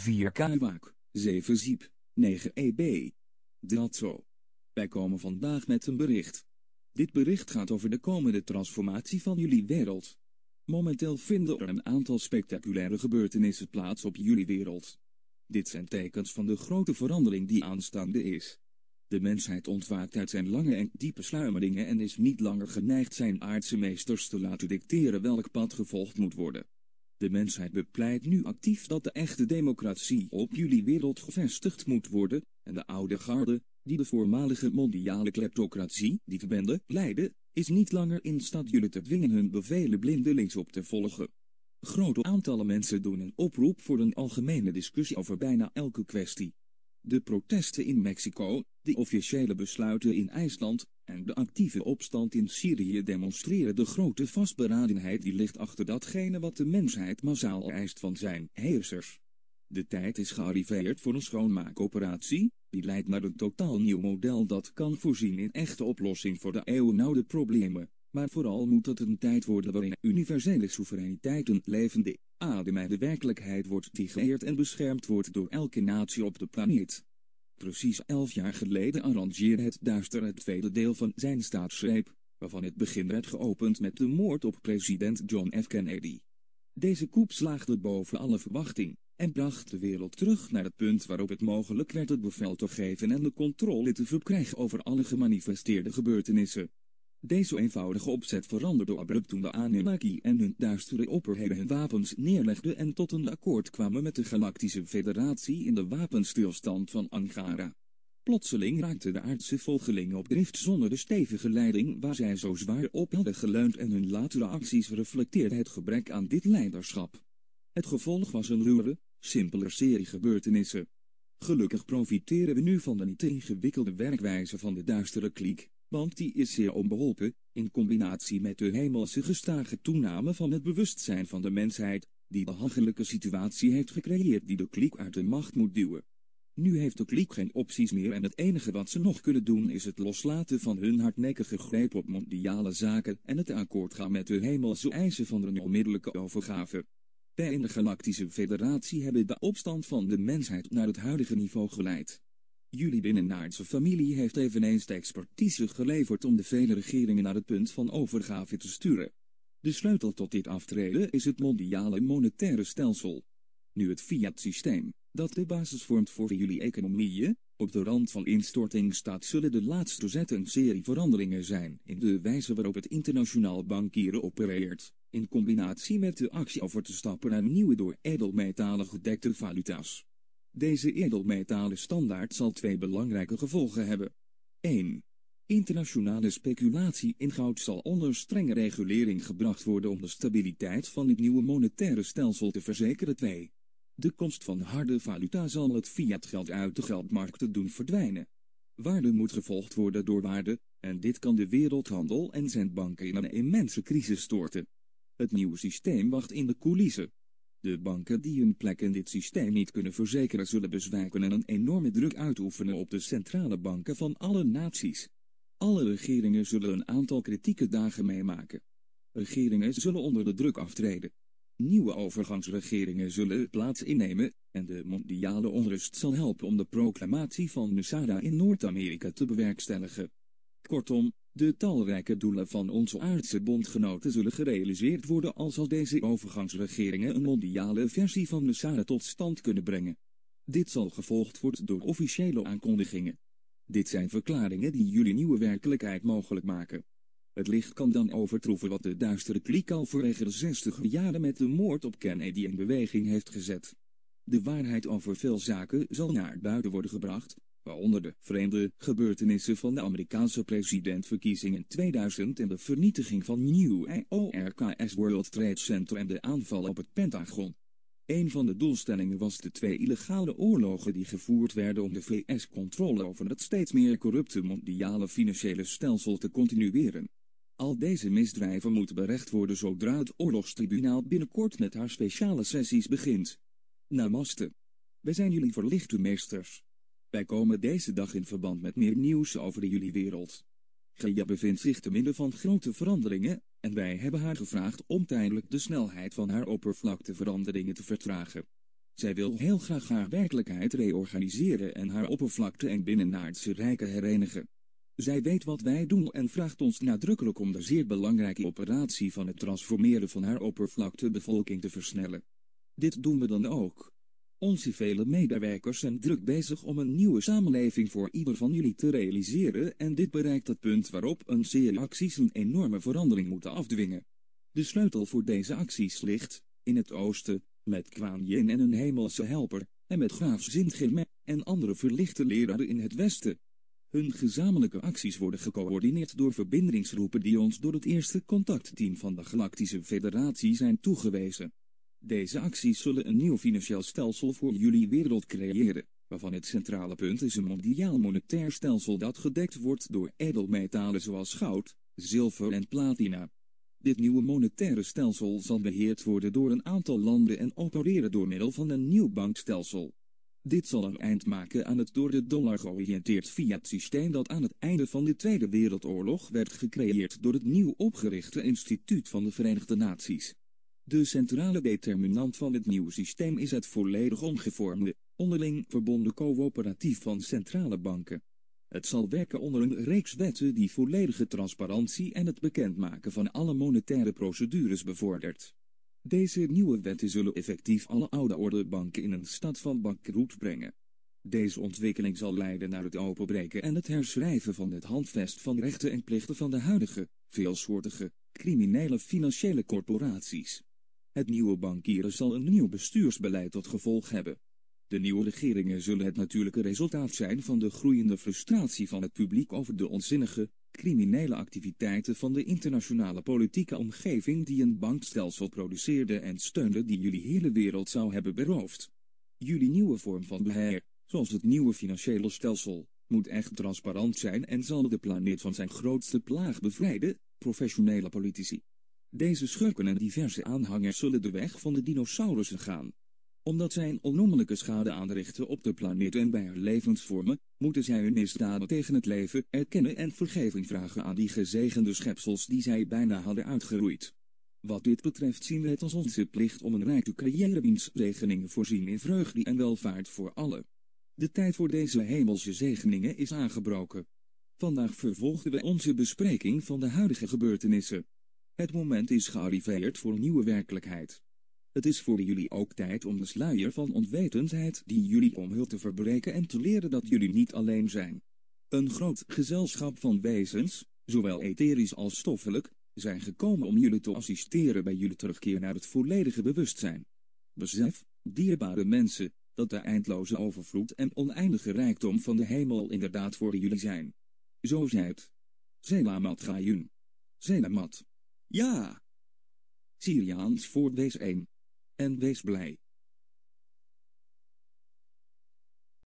4 Kawak, 7 Ziep, 9 EB. Dat zo. Wij komen vandaag met een bericht. Dit bericht gaat over de komende transformatie van jullie wereld. Momenteel vinden er een aantal spectaculaire gebeurtenissen plaats op jullie wereld. Dit zijn tekens van de grote verandering die aanstaande is. De mensheid ontwaakt uit zijn lange en diepe sluimeringen en is niet langer geneigd zijn aardse meesters te laten dicteren welk pad gevolgd moet worden. De mensheid bepleit nu actief dat de echte democratie op jullie wereld gevestigd moet worden, en de oude garde, die de voormalige mondiale kleptocratie, die verbende, leidde, is niet langer in staat jullie te dwingen hun bevelen blindelings op te volgen. Grote aantallen mensen doen een oproep voor een algemene discussie over bijna elke kwestie. De protesten in Mexico, de officiële besluiten in IJsland en de actieve opstand in Syrië demonstreren de grote vastberadenheid die ligt achter datgene wat de mensheid massaal eist van zijn heersers. De tijd is gearriveerd voor een schoonmaakoperatie, die leidt naar een totaal nieuw model dat kan voorzien in echte oplossing voor de eeuwenoude problemen. Maar vooral moet het een tijd worden waarin universele soevereiniteit een levende, ademende werkelijkheid wordt die geëerd en beschermd wordt door elke natie op de planeet. Precies 11 jaar geleden arrangeerde het duister het tweede deel van zijn staatsgreep, waarvan het begin werd geopend met de moord op president John F. Kennedy. Deze coup slaagde boven alle verwachting en bracht de wereld terug naar het punt waarop het mogelijk werd het bevel te geven en de controle te verkrijgen over alle gemanifesteerde gebeurtenissen. Deze eenvoudige opzet veranderde abrupt toen de Anunnaki en hun duistere opperheden hun wapens neerlegden en tot een akkoord kwamen met de Galactische Federatie in de wapenstilstand van Angara. Plotseling raakten de aardse volgelingen op drift zonder de stevige leiding waar zij zo zwaar op hadden geleund en hun latere acties reflecteerden het gebrek aan dit leiderschap. Het gevolg was een ruwere, simpeler serie gebeurtenissen. Gelukkig profiteren we nu van de niet te ingewikkelde werkwijze van de duistere kliek, want die is zeer onbeholpen, in combinatie met de hemelse gestage toename van het bewustzijn van de mensheid, die de hachelijke situatie heeft gecreëerd die de kliek uit de macht moet duwen. Nu heeft de kliek geen opties meer en het enige wat ze nog kunnen doen is het loslaten van hun hardnekkige greep op mondiale zaken en het akkoord gaan met de hemelse eisen van een onmiddellijke overgave. Wij in de Galactische Federatie hebben de opstand van de mensheid naar het huidige niveau geleid. Jullie binnenaardse familie heeft eveneens de expertise geleverd om de vele regeringen naar het punt van overgave te sturen. De sleutel tot dit aftreden is het mondiale monetaire stelsel. Nu het fiat-systeem, dat de basis vormt voor jullie economieën, op de rand van instorting staat, zullen de laatste zet een serie veranderingen zijn in de wijze waarop het internationaal bankieren opereert, in combinatie met de actie over te stappen naar nieuwe door edelmetalen gedekte valuta's. Deze edelmetalen standaard zal 2 belangrijke gevolgen hebben. 1. Internationale speculatie in goud zal onder strenge regulering gebracht worden om de stabiliteit van dit nieuwe monetaire stelsel te verzekeren. 2. De komst van harde valuta zal het fiatgeld uit de geldmarkten doen verdwijnen. Waarde moet gevolgd worden door waarde, en dit kan de wereldhandel en zijn banken in een immense crisis storten. Het nieuwe systeem wacht in de coulissen. De banken die hun plek in dit systeem niet kunnen verzekeren zullen bezwijken en een enorme druk uitoefenen op de centrale banken van alle naties. Alle regeringen zullen een aantal kritieke dagen meemaken. Regeringen zullen onder de druk aftreden. Nieuwe overgangsregeringen zullen plaats innemen, en de mondiale onrust zal helpen om de proclamatie van Masada in Noord-Amerika te bewerkstelligen. Kortom, de talrijke doelen van onze aardse bondgenoten zullen gerealiseerd worden als deze overgangsregeringen een mondiale versie van Masada tot stand kunnen brengen. Dit zal gevolgd worden door officiële aankondigingen. Dit zijn verklaringen die jullie nieuwe werkelijkheid mogelijk maken. Het licht kan dan overtroeven wat de duistere kliek al vorige 60 jaren met de moord op Kennedy in beweging heeft gezet. De waarheid over veel zaken zal naar buiten worden gebracht, waaronder de vreemde gebeurtenissen van de Amerikaanse presidentverkiezingen in 2000 en de vernietiging van New York's World Trade Center en de aanval op het Pentagon. Een van de doelstellingen was de 2 illegale oorlogen die gevoerd werden om de VS-controle over het steeds meer corrupte mondiale financiële stelsel te continueren. Al deze misdrijven moeten berecht worden zodra het oorlogstribunaal binnenkort met haar speciale sessies begint. Namaste. Wij zijn jullie verlichte meesters. Wij komen deze dag in verband met meer nieuws over jullie wereld. Gaia bevindt zich te midden van grote veranderingen, en wij hebben haar gevraagd om tijdelijk de snelheid van haar oppervlakteveranderingen te vertragen. Zij wil heel graag haar werkelijkheid reorganiseren en haar oppervlakte en binnenaardse rijken herenigen. Zij weet wat wij doen en vraagt ons nadrukkelijk om de zeer belangrijke operatie van het transformeren van haar oppervlaktebevolking te versnellen. Dit doen we dan ook. Onze vele medewerkers zijn druk bezig om een nieuwe samenleving voor ieder van jullie te realiseren en dit bereikt het punt waarop een serie acties een enorme verandering moeten afdwingen. De sleutel voor deze acties ligt in het oosten, met Kuan Yin en een hemelse helper, en met graaf Sintgeme en andere verlichte leraren in het westen. Hun gezamenlijke acties worden gecoördineerd door verbindingsroepen die ons door het eerste contactteam van de Galactische Federatie zijn toegewezen. Deze acties zullen een nieuw financieel stelsel voor jullie wereld creëren, waarvan het centrale punt is een mondiaal monetair stelsel dat gedekt wordt door edelmetalen zoals goud, zilver en platina. Dit nieuwe monetaire stelsel zal beheerd worden door een aantal landen en opereren door middel van een nieuw bankstelsel. Dit zal een eind maken aan het door de dollar georiënteerd fiat-systeem dat aan het einde van de Tweede Wereldoorlog werd gecreëerd door het nieuw opgerichte Instituut van de Verenigde Naties. De centrale determinant van het nieuwe systeem is het volledig omgevormde, onderling verbonden coöperatief van centrale banken. Het zal werken onder een reeks wetten die volledige transparantie en het bekendmaken van alle monetaire procedures bevordert. Deze nieuwe wetten zullen effectief alle oude orde banken in een staat van bankroet brengen. Deze ontwikkeling zal leiden naar het openbreken en het herschrijven van het handvest van rechten en plichten van de huidige, veelsoortige, criminele financiële corporaties. Het nieuwe bankieren zal een nieuw bestuursbeleid tot gevolg hebben. De nieuwe regeringen zullen het natuurlijke resultaat zijn van de groeiende frustratie van het publiek over de onzinnige, criminele activiteiten van de internationale politieke omgeving die een bankstelsel produceerde en steunde die jullie hele wereld zou hebben beroofd. Jullie nieuwe vorm van beheer, zoals het nieuwe financiële stelsel, moet echt transparant zijn en zal de planeet van zijn grootste plaag bevrijden, professionele politici. Deze schurken en diverse aanhangers zullen de weg van de dinosaurussen gaan. Omdat zij een onnoemelijke schade aanrichten op de planeet en bij haar levensvormen, moeten zij hun misdaden tegen het leven erkennen en vergeving vragen aan die gezegende schepsels die zij bijna hadden uitgeroeid. Wat dit betreft zien we het als onze plicht om een rijk te creëren wiens zegeningen voorzien in vreugde en welvaart voor allen. De tijd voor deze hemelse zegeningen is aangebroken. Vandaag vervolgden we onze bespreking van de huidige gebeurtenissen. Het moment is gearriveerd voor een nieuwe werkelijkheid. Het is voor jullie ook tijd om de sluier van onwetendheid die jullie omhult te verbreken en te leren dat jullie niet alleen zijn. Een groot gezelschap van wezens, zowel etherisch als stoffelijk, zijn gekomen om jullie te assisteren bij jullie terugkeer naar het volledige bewustzijn. Besef, dierbare mensen, dat de eindloze overvloed en oneindige rijkdom van de hemel inderdaad voor jullie zijn. Zo zijt. Selamat Gayun. Selamat. Ja. Syriaans voor wees één. En wees blij.